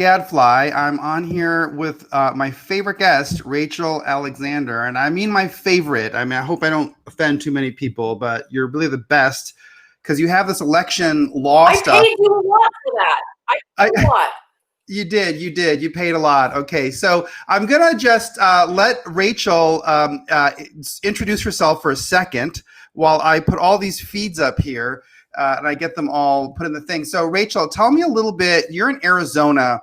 Gadfly. I'm on here with my favorite guest, Rachel Alexander. And I mean my favorite. I mean, I hope I don't offend too many people, but you're really the best because you have this election law I stuff. paid you a lot for that. I paid a lot. You did. You paid a lot. Okay, so I'm going to just let Rachel introduce herself for a second while I put all these feeds up here and I get them all put in the thing. So, Rachel, tell me a little bit. You're in Arizona.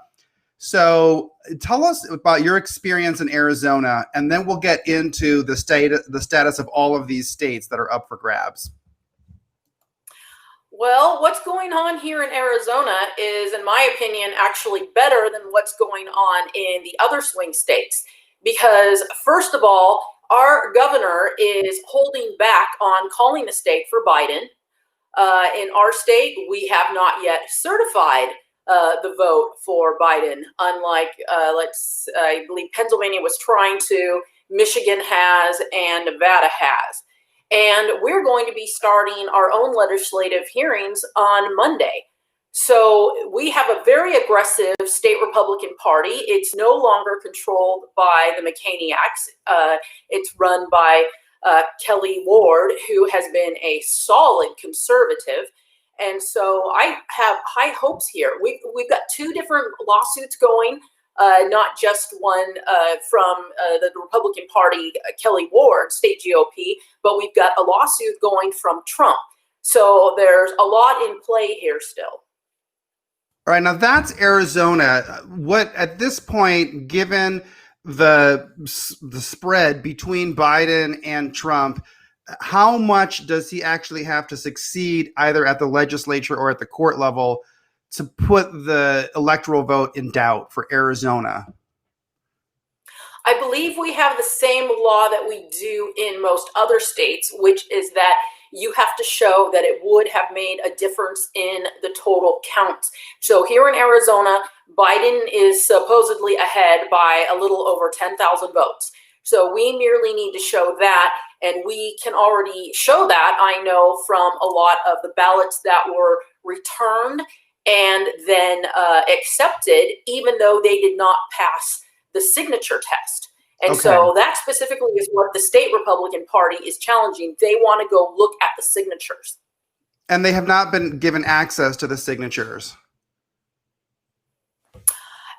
So tell us about your experience in Arizona, and then we'll get into the status of all of these states that are up for grabs. Well, what's going on here in Arizona is, in my opinion, actually better than what's going on in the other swing states. Because, first of all, our governor is holding back on calling the state for Biden. In our state, we have not yet certified the vote for Biden, unlike, I believe Pennsylvania was trying to, Michigan has, and Nevada has. And we're going to be starting our own legislative hearings on Monday. So we have a very aggressive state Republican Party. It's no longer controlled by the McCainiacs. It's run by Kelly Ward, who has been a solid conservative. And so I have high hopes here. We've got two different lawsuits going, not just one from the Republican Party, Kelly Ward, state GOP, but we've got a lawsuit going from Trump. So there's a lot in play here still. All right, now that's Arizona. What at this point, given the spread between Biden and Trump, how much does he actually have to succeed either at the legislature or at the court level to put the electoral vote in doubt for Arizona? I believe we have the same law that we do in most other states, which is that you have to show that it would have made a difference in the total counts. So here in Arizona, Biden is supposedly ahead by a little over 10,000 votes. So we merely need to show that, and we can already show that, I know, from a lot of the ballots that were returned and then accepted, even though they did not pass the signature test. And so that specifically is what the state Republican Party is challenging. They want to go look at the signatures. And they have not been given access to the signatures,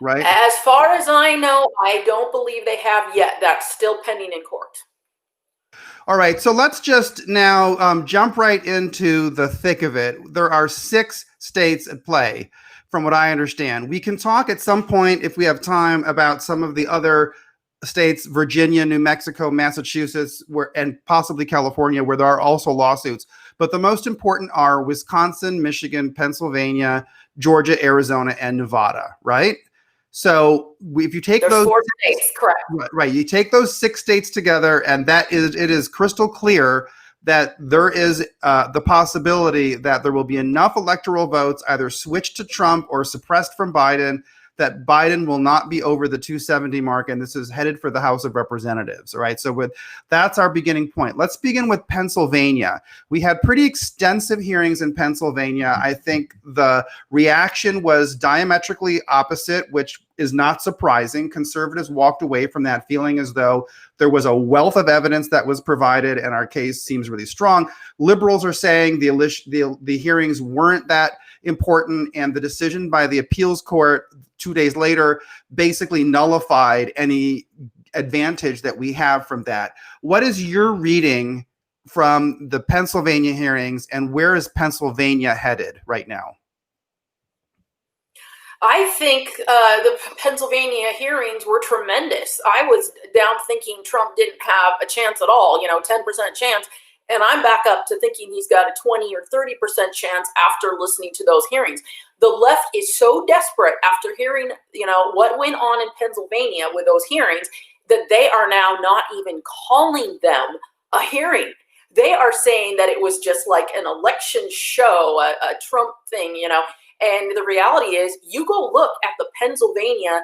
right? As far as I know, I don't believe they have yet. That's still pending in court. All right, so let's just now jump right into the thick of it. There are 6 states at play, from what I understand. We can talk at some point, if we have time, about some of the other states, Virginia, New Mexico, Massachusetts, and possibly California, where there are also lawsuits. But the most important are Wisconsin, Michigan, Pennsylvania, Georgia, Arizona, and Nevada, right? So if you take those 4 states, correct? Right, you take those 6 states together, and it is crystal clear that there is the possibility that there will be enough electoral votes either switched to Trump or suppressed from Biden, that Biden will not be over the 270 mark, and this is headed for the House of Representatives. All right, so that's our beginning point. Let's begin with Pennsylvania. We had pretty extensive hearings in Pennsylvania. I think the reaction was diametrically opposite, which is not surprising. Conservatives walked away from that feeling as though there was a wealth of evidence that was provided, and our case seems really strong. Liberals are saying the hearings weren't that important, and the decision by the appeals court 2 days later basically nullified any advantage that we have from that. What is your reading from the Pennsylvania hearings, and where is Pennsylvania headed right now? I think the Pennsylvania hearings were tremendous. I was down thinking Trump didn't have a chance at all, 10% chance. And I'm back up to thinking he's got a 20 or 30% chance after listening to those hearings. The left is so desperate after hearing, what went on in Pennsylvania with those hearings, that they are now not even calling them a hearing. They are saying that it was just like an election show, a Trump thing, And the reality is, you go look at the Pennsylvania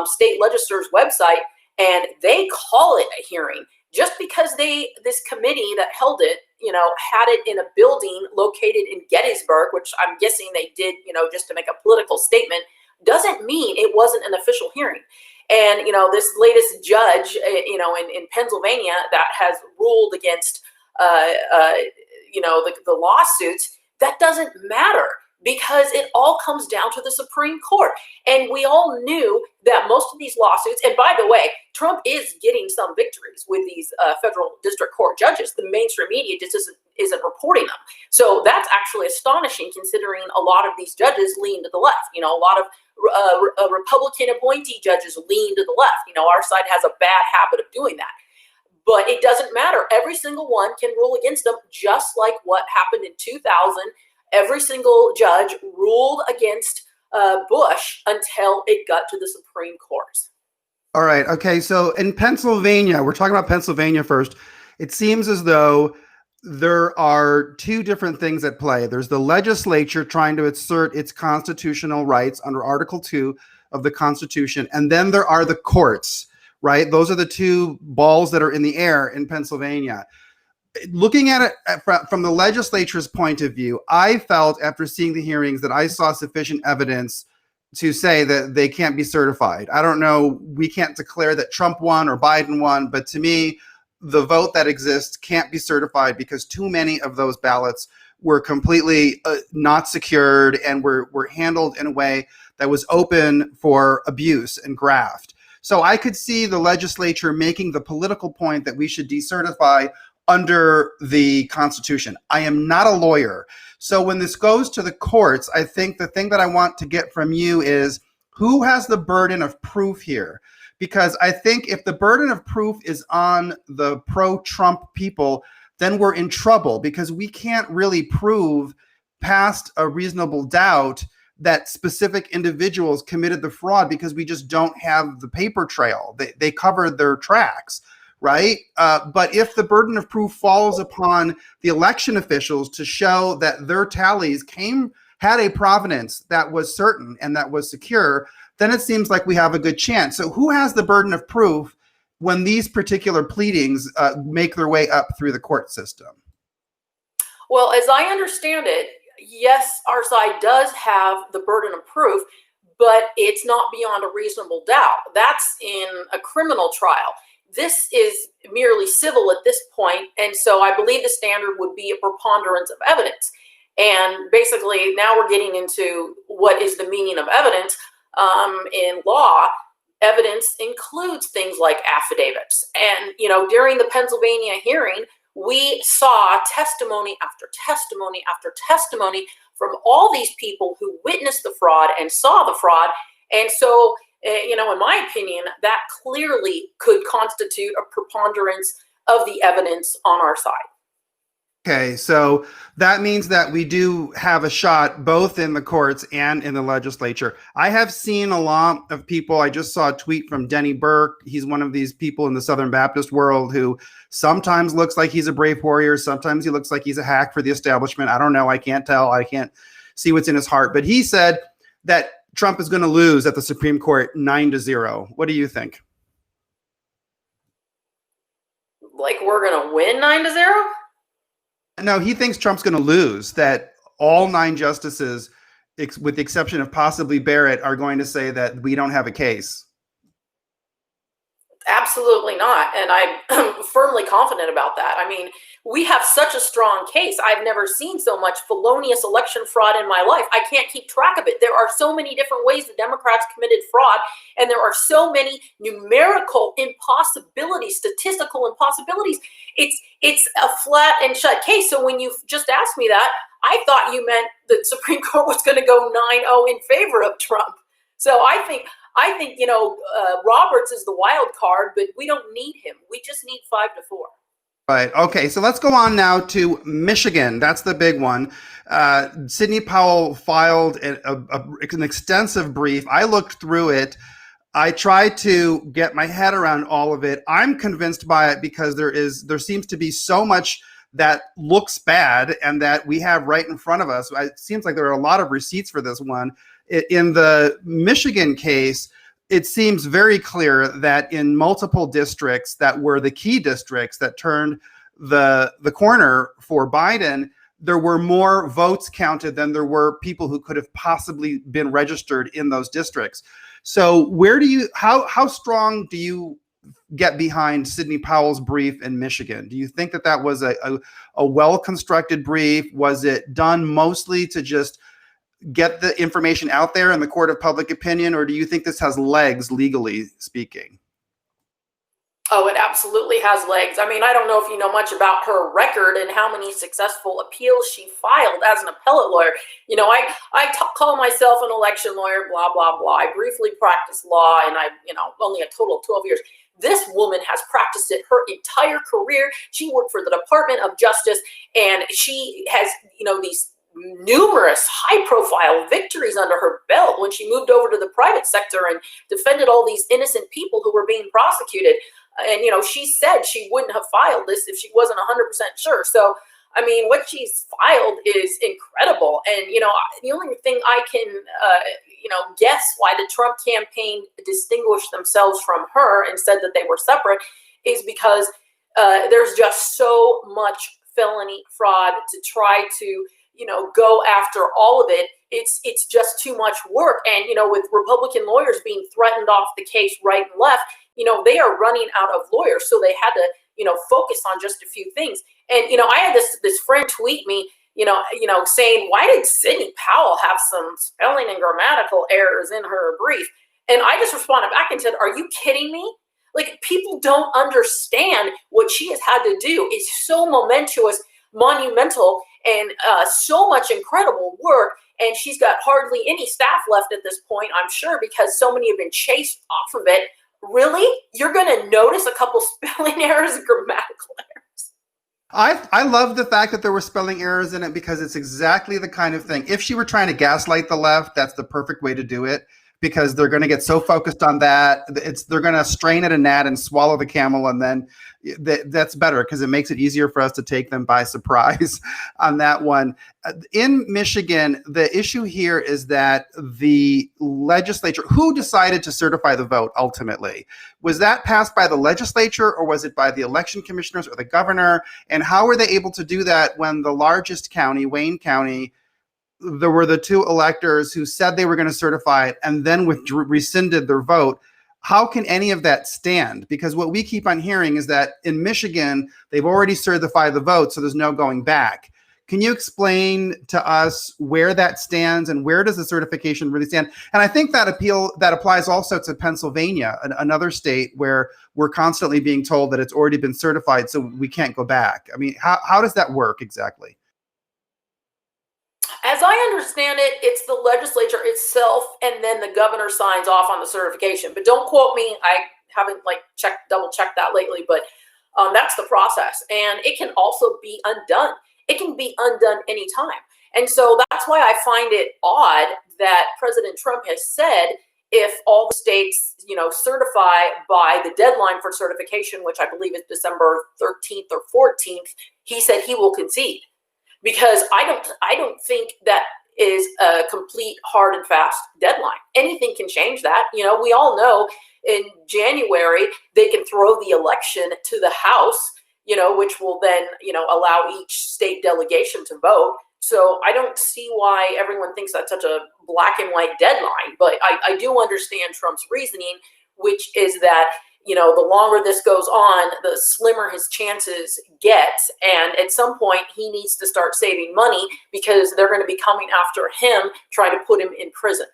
state legislature's website, and they call it a hearing. Just because this committee that held it, had it in a building located in Gettysburg, which I'm guessing they did, just to make a political statement, doesn't mean it wasn't an official hearing. And, this latest judge, in Pennsylvania that has ruled against, the lawsuits, that doesn't matter because it all comes down to the Supreme Court. And we all knew that most of these lawsuits, and by the way, Trump is getting some victories with these federal district court judges. The mainstream media just isn't reporting them. So that's actually astonishing considering a lot of these judges lean to the left. A lot of Republican appointee judges lean to the left. Our side has a bad habit of doing that. But it doesn't matter. Every single one can rule against them, just like what happened in 2000. Every single judge ruled against Bush until it got to the Supreme Court. All right. Okay. So in Pennsylvania, we're talking about Pennsylvania first. It seems as though there are two different things at play. There's the legislature trying to assert its constitutional rights under Article 2 of the Constitution. And then there are the courts, right? Those are the two balls that are in the air in Pennsylvania. Looking at it from the legislature's point of view, I felt after seeing the hearings that I saw sufficient evidence to say that they can't be certified. I don't know, we can't declare that Trump won or Biden won, but to me, the vote that exists can't be certified because too many of those ballots were completely not secured and were handled in a way that was open for abuse and graft. So I could see the legislature making the political point that we should decertify under the Constitution. I am not a lawyer. So when this goes to the courts, I think the thing that I want to get from you is who has the burden of proof here? Because I think if the burden of proof is on the pro-Trump people, then we're in trouble because we can't really prove past a reasonable doubt that specific individuals committed the fraud because we just don't have the paper trail. They covered their tracks. Right? But if the burden of proof falls upon the election officials to show that their tallies had a provenance that was certain and that was secure, then it seems like we have a good chance. So who has the burden of proof when these particular pleadings make their way up through the court system? Well, as I understand it, yes, our side does have the burden of proof, but it's not beyond a reasonable doubt. That's in a criminal trial. This is merely civil at this point, and so I believe the standard would be a preponderance of evidence. And basically, now we're getting into what is the meaning of evidence. In law, evidence includes things like affidavits. And, during the Pennsylvania hearing, we saw testimony after testimony after testimony from all these people who witnessed the fraud and saw the fraud. And so, in my opinion, that clearly could constitute a preponderance of the evidence on our side. Okay, so that means that we do have a shot both in the courts and in the legislature. I have seen a lot of people. I just saw a tweet from Denny Burke. He's one of these people in the Southern Baptist world who sometimes looks like he's a brave warrior. Sometimes he looks like he's a hack for the establishment. I don't know. I can't tell. I can't see what's in his heart. But he said that Trump is going to lose at the Supreme Court 9-0. What do you think? Like we're going to win 9-0? No, he thinks Trump's going to lose, that all 9 justices, with the exception of possibly Barrett, are going to say that we don't have a case. Absolutely not. And I'm firmly confident about that. I mean, we have such a strong case. I've never seen so much felonious election fraud in my life. I can't keep track of it. There are so many different ways the Democrats committed fraud, and there are so many numerical impossibilities, statistical impossibilities. It's a flat and shut case. So when you just asked me that, I thought you meant the Supreme Court was going to go 9-0 in favor of Trump. So I think Roberts is the wild card, but we don't need him. We just need 5-4. Right. Okay. So let's go on now to Michigan. That's the big one. Sidney Powell filed an extensive brief. I looked through it. I tried to get my head around all of it. I'm convinced by it because there seems to be so much that looks bad and that we have right in front of us. It seems like there are a lot of receipts for this one. In the Michigan case, it seems very clear that in multiple districts that were the key districts that turned the corner for Biden, there were more votes counted than there were people who could have possibly been registered in those districts. So how strong do you get behind Sidney Powell's brief in Michigan? Do you think that was a well-constructed brief? Was it done mostly to just get the information out there in the court of public opinion, or do you think this has legs, legally speaking? Oh, it absolutely has legs. I mean, I don't know if you know much about her record and how many successful appeals she filed as an appellate lawyer. You know, call myself an election lawyer, blah, blah, blah. I briefly practiced law, and only a total of 12 years. This woman has practiced it her entire career. She worked for the Department of Justice, and she has, these numerous high-profile victories under her belt when she moved over to the private sector and defended all these innocent people who were being prosecuted. And, she said she wouldn't have filed this if she wasn't 100% sure. So, I mean, what she's filed is incredible. And, the only thing I can, guess why the Trump campaign distinguished themselves from her and said that they were separate is because there's just so much felony fraud to try to, go after all of it. It's just too much work. And, with Republican lawyers being threatened off the case right and left, they are running out of lawyers. So they had to, focus on just a few things. And, I had this friend tweet me, saying, why did Sidney Powell have some spelling and grammatical errors in her brief? And I just responded back and said, are you kidding me? Like, people don't understand what she has had to do. It's so monumental, and so much incredible work. And she's got hardly any staff left at this point, I'm sure, because so many have been chased off of it. Really? You're going to notice a couple spelling errors and grammatical errors? I love the fact that there were spelling errors in it, because it's exactly the kind of thing. If she were trying to gaslight the left, that's the perfect way to do it, because they're going to get so focused on that. They're going to strain at a gnat and swallow the camel, and then that's better because it makes it easier for us to take them by surprise on that one. In Michigan, the issue here is that the legislature, who decided to certify the vote ultimately? Was that passed by the legislature, or was it by the election commissioners or the governor? And how were they able to do that when the largest county, Wayne County, there were the two electors who said they were going to certify it and then rescinded their vote? How can any of that stand? Because what we keep on hearing is that in Michigan, they've already certified the vote, so there's no going back. Can you explain to us where that stands and where does the certification really stand? And I think that applies also to Pennsylvania, another state where we're constantly being told that it's already been certified, so we can't go back. I mean, how does that work exactly? As I understand it, it's the legislature itself, and then the governor signs off on the certification. But don't quote me. I haven't double checked that lately, but that's the process. And it can also be undone. It can be undone anytime. And so that's why I find it odd that President Trump has said if all the states, certify by the deadline for certification, which I believe is December 13th or 14th, he said he will concede. Because I don't think that is a complete hard and fast deadline. Anything can change that. We all know in January they can throw the election to the House, which will then, allow each state delegation to vote. So I don't see why everyone thinks that's such a black and white deadline. But I do understand Trump's reasoning, which is that the longer this goes on, the slimmer his chances get. And at some point, he needs to start saving money because they're going to be coming after him, trying to put him in prison.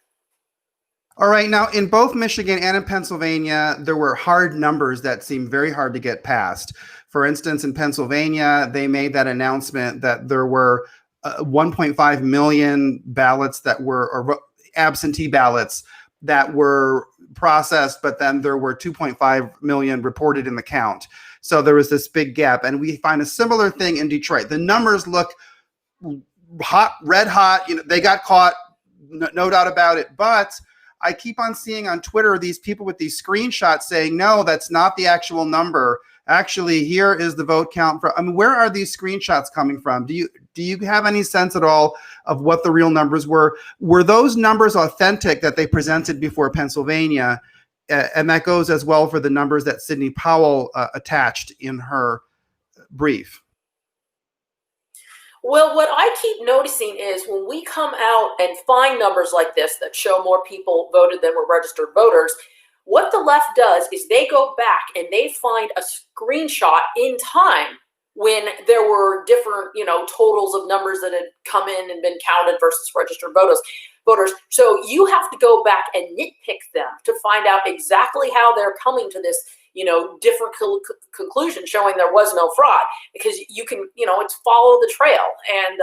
All right. Now, in both Michigan and in Pennsylvania, there were hard numbers that seemed very hard to get past. For instance, in Pennsylvania, they made that announcement that there were 1.5 million ballots that were, or absentee ballots that were processed, but then there were 2.5 million reported in the count. So there was this big gap. And we find a similar thing in Detroit. The numbers look hot, red hot. They got caught, no doubt about it. But I keep on seeing on Twitter these people with these screenshots saying, no, that's not the actual number. Actually, here is the vote count. Where are these screenshots coming from? Do you have any sense at all of what the real numbers were? Were those numbers authentic that they presented before Pennsylvania? And that goes as well for the numbers that Sidney Powell attached in her brief. Well, what I keep noticing is when we come out and find numbers like this that show more people voted than were registered voters, what the left does is they go back and they find a screenshot in time when there were different, totals of numbers that had come in and been counted versus registered voters. So you have to go back and nitpick them to find out exactly how they're coming to this, different conclusion showing there was no fraud, because you can, it's follow the trail. And,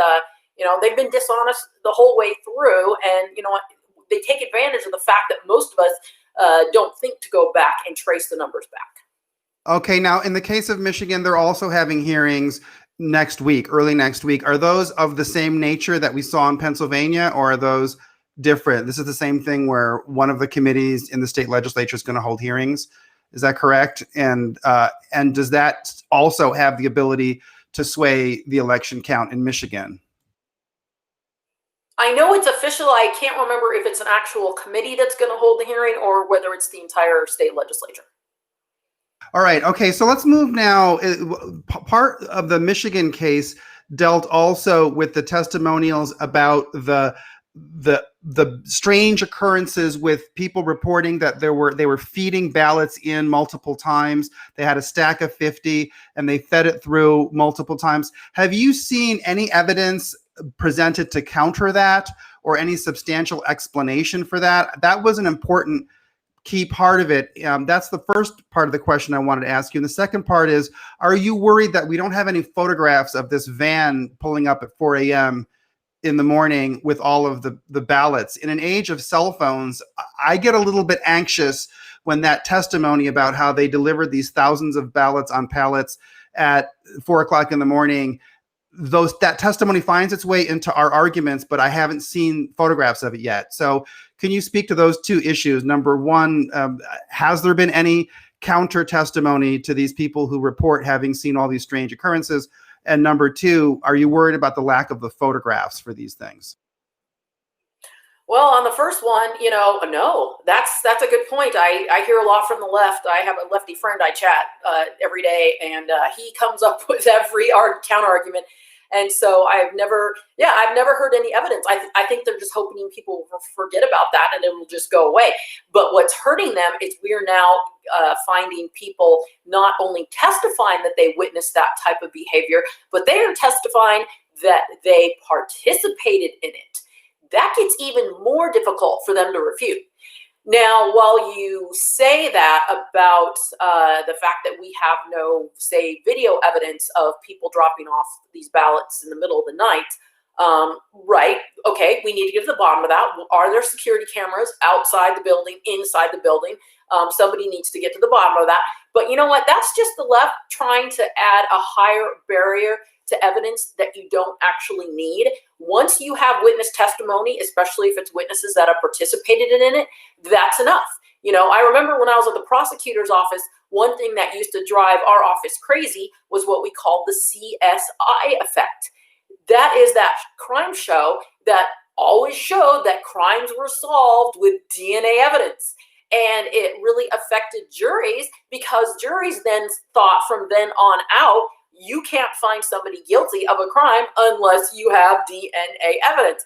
they've been dishonest the whole way through. And, they take advantage of the fact that most of us don't think to go back and trace the numbers back. Okay, now in the case of Michigan, they're also having hearings next week, early next week. Are those of the same nature that we saw in Pennsylvania, or are those different? This is the same thing where one of the committees in the state legislature is going to hold hearings. Is that correct? And does that also have the ability to sway the election count in Michigan? I know it's official. I can't remember if it's an actual committee that's going to hold the hearing or whether it's the entire state legislature. All right. Okay. So let's move now. Part of the Michigan case dealt also with the testimonials about the strange occurrences with people reporting that they were feeding ballots in multiple times. They had a stack of 50 and they fed it through multiple times. Have you seen any evidence presented to counter that, or any substantial explanation for that? That was an important key part of it. That's the first part of the question I wanted to ask you. And the second part is, are you worried that we don't have any photographs of this van pulling up at 4 a.m. in the morning with all of the ballots? In an age of cell phones, I get a little bit anxious when that testimony about how they delivered these thousands of ballots on pallets at 4 o'clock in the morning, that testimony finds its way into our arguments, but I haven't seen photographs of it yet. So can you speak to those two issues? Number one, has there been any counter testimony to these people who report having seen all these strange occurrences? And number two, are you worried about the lack of the photographs for these things? Well, on the first one, no, that's a good point. I hear a lot from the left. I have a lefty friend I chat every day, and he comes up with every counter argument. And so I've never heard any evidence. I think they're just hoping people will forget about that and it will just go away. But what's hurting them is we are now finding people not only testifying that they witnessed that type of behavior, but they are testifying that they participated in it. That gets even more difficult for them to refute. Now, while you say that about the fact that we have no, say, video evidence of people dropping off these ballots in the middle of the night, right, okay, we need to get to the bottom of that. Are there security cameras outside the building, inside the building? Somebody needs to get to the bottom of that. But you know what? That's just the left trying to add a higher barrier to evidence that you don't actually need. Once you have witness testimony, especially if it's witnesses that have participated in it, that's enough. I remember when I was at the prosecutor's office, one thing that used to drive our office crazy was what we called the CSI effect. That is that crime show that always showed that crimes were solved with DNA evidence. And it really affected juries, because juries then thought from then on out, you can't find somebody guilty of a crime unless you have DNA evidence.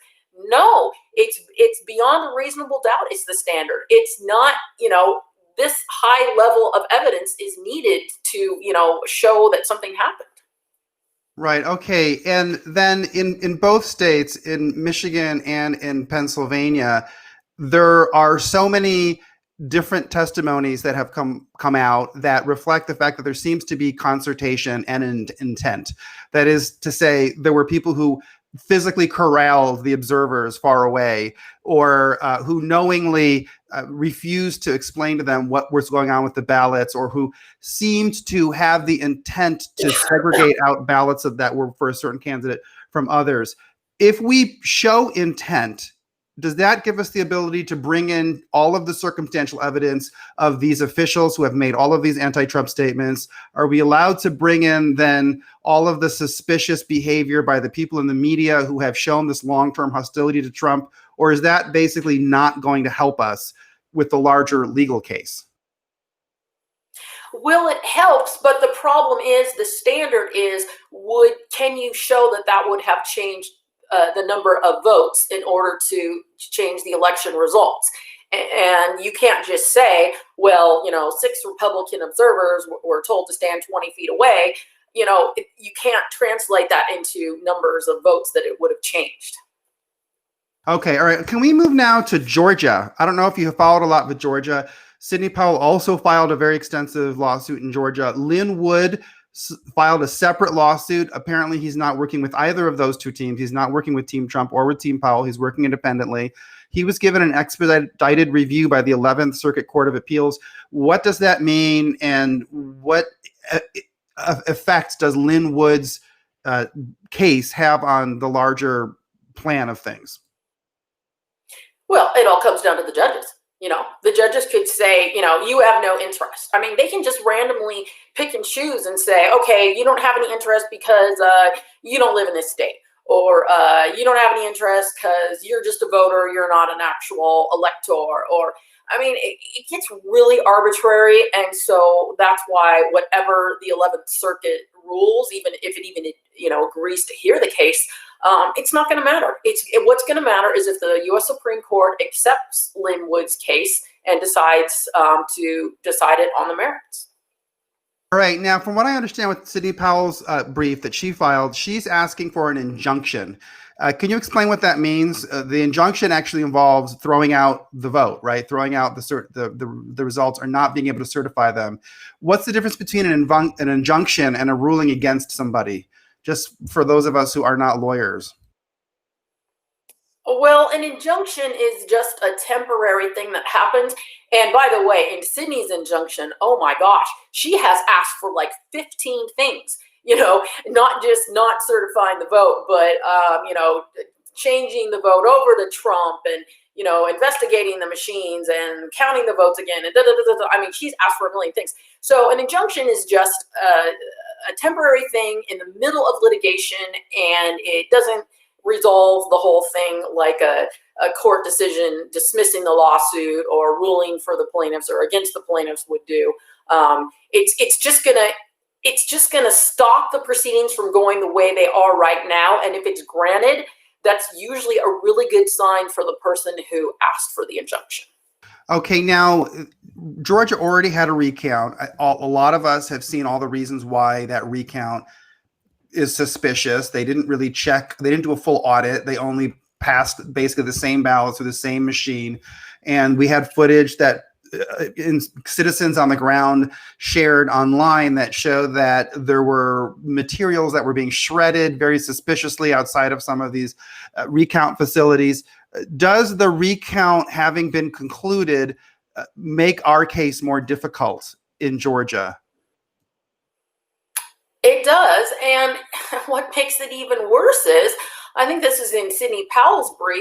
No, it's beyond a reasonable doubt is the standard. It's not, this high level of evidence is needed to, show that something happened. Right. Okay. And then in both states, in Michigan and in Pennsylvania, there are so many different testimonies that have come out that reflect the fact that there seems to be concertation and intent. That is to say, there were people who physically corralled the observers far away, or who knowingly refused to explain to them what was going on with the ballots, or who seemed to have the intent to segregate out ballots that were for a certain candidate from others. If we show intent, does that give us the ability to bring in all of the circumstantial evidence of these officials who have made all of these anti-Trump statements? Are we allowed to bring in then all of the suspicious behavior by the people in the media who have shown this long-term hostility to Trump? Or is that basically not going to help us with the larger legal case? Well, it helps, but the problem is the standard is can you show that that would have changed the number of votes in order to change the election results? And you can't just say, well, 6 Republican observers were told to stand 20 feet away. You can't translate that into numbers of votes that it would have changed. Okay, all right. Can we move now to Georgia? I don't know if you have followed a lot with Georgia. Sidney Powell also filed a very extensive lawsuit in Georgia. Lynn Wood filed a separate lawsuit. Apparently, he's not working with either of those two teams. He's not working with Team Trump or with Team Powell. He's working independently. He was given an expedited review by the 11th Circuit Court of Appeals. What does that mean, and what effects does Lynn Wood's case have on the larger plan of things? Well, it all comes down to the judges. The judges could say, you have no interest. I mean, they can just randomly pick and choose and say, okay, you don't have any interest because you don't live in this state, or you don't have any interest because you're just a voter, you're not an actual elector, or I mean, it gets really arbitrary, and so that's why whatever the 11th Circuit rules, even if it agrees to hear the case, it's not going to matter. What's going to matter is if the U.S. Supreme Court accepts Lynn Wood's case and decides to decide it on the merits. All right. Now, from what I understand with Sidney Powell's brief that she filed, she's asking for an injunction. Can you explain what that means? The injunction actually involves throwing out the vote, right? Throwing out the results or not being able to certify them. What's the difference between an injunction and a ruling against somebody? Just for those of us who are not lawyers. Well, an injunction is just a temporary thing that happens. And by the way, in Sydney's injunction, oh my gosh, she has asked for like 15 things, not just not certifying the vote, but, changing the vote over to Trump and, investigating the machines and counting the votes again. And I mean, she's asked for a million things. So an injunction is just a temporary thing in the middle of litigation, and it doesn't resolve the whole thing like a court decision dismissing the lawsuit or ruling for the plaintiffs or against the plaintiffs would do. It's just gonna stop the proceedings from going the way they are right now. And if it's granted, that's usually a really good sign for the person who asked for the injunction. Okay, now Georgia already had a recount. A lot of us have seen all the reasons why that recount is suspicious. They didn't really check. They didn't do a full audit. They only passed basically the same ballots through the same machine. And we had footage that citizens on the ground shared online that showed that there were materials that were being shredded very suspiciously outside of some of these recount facilities. Does the recount having been concluded make our case more difficult in Georgia? It does. And what makes it even worse is, I think this is in Sidney Powell's brief,